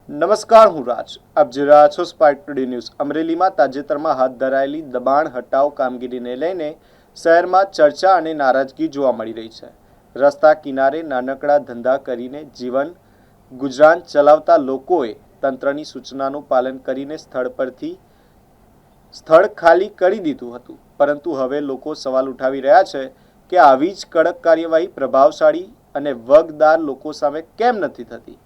નમસ્કાર, હું રાજ. આપ જોઈ રહ્યા છો સ્પાર્ક ટુડે ન્યૂઝ. અમરેલીમાં તાજેતરમાં હાથ ધરાયેલી દબાણ હટાવ કામગીરીને લઈને શહેરમાં ચર્ચા અને નારાજગી જોવા મળી રહી છે. રસ્તા કિનારે નાનકડા ધંધા કરીને જીવન ગુજરાન ચલાવતા લોકોએ તંત્રની સૂચનાનું પાલન કરીને સ્થળ ખાલી કરી દીધું હતું. પરંતુ હવે લોકો સવાલ ઉઠાવી રહ્યા છે કે આવી જ કડક કાર્યવાહી પ્રભાવશાળી અને વગદાર લોકો સામે કેમ નથી થતી.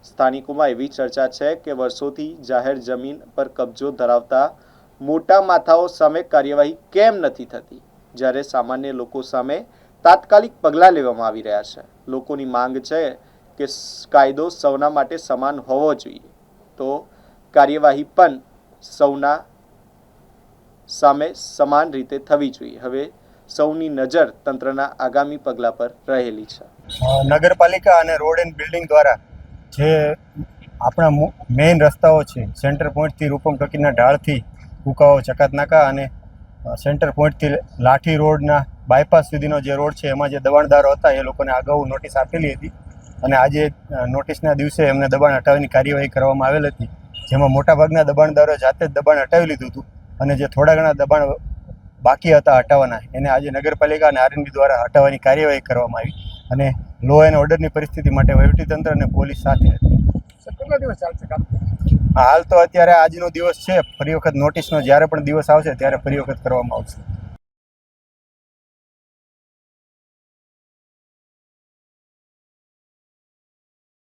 સ્થાનિકોમાં એવી ચર્ચા છે કે વર્ષોથી જાહેર જમીન પર કબજો ધરાવતા મોટા માથાઓ સામે કાર્યવાહી કેમ નથી થતી, જ્યારે સામાન્ય લોકો સામે તાત્કાલિક પગલાં લેવામાં આવી રહ્યા છે. લોકોની માંગ છે કે કાયદો સૌના માટે સમાન હોવો જોઈએ, તો કાર્યવાહી પણ સૌના સામે સમાન રીતે થવી જોઈએ. હવે સૌની નજર તંત્રના આગામી પગલાં પર રહેલી છે. નગરપાલિકા અને રોડ એન્ડ બિલ્ડિંગ દ્વારા જે આપણા મેઇન રસ્તાઓ છે, સેન્ટર પોઈન્ટથી રૂપમ ટોકીના ઢાળથી કુકાઓ ચકાતનાકા અને સેન્ટર પોઈન્ટથી લાઠી રોડના બાયપાસ સુધીનો જે રોડ છે એમાં જે દબાણદારો હતા એ લોકોને અગાઉ નોટિસ આપેલી હતી અને આજે નોટિસના દિવસે એમને દબાણ હટાવવાની કાર્યવાહી કરવામાં આવેલ હતી, જેમાં મોટાભાગના દબાણદારોએ જાતે જ દબાણ હટાવી લીધું હતું અને જે થોડા ઘણા દબાણ બાકી હતા હટાવવાના એને આજે નગરપાલિકા અને આરએનબી દ્વારા હટાવવાની કાર્યવાહી કરવામાં આવી અને લો એન્ડ ઓર્ડરની પરિસ્થિતિ માટે વહીવટીતંત્ર અને પોલીસ સાથે હતી. કેટલા દિવસ ચાલશે કામ? હાલ તો અત્યારે આજનો દિવસ છે, ફરી વખત નોટિસનો જ્યારે પણ દિવસ આવશે ત્યારે ફરી વખત કરવામાં આવશે.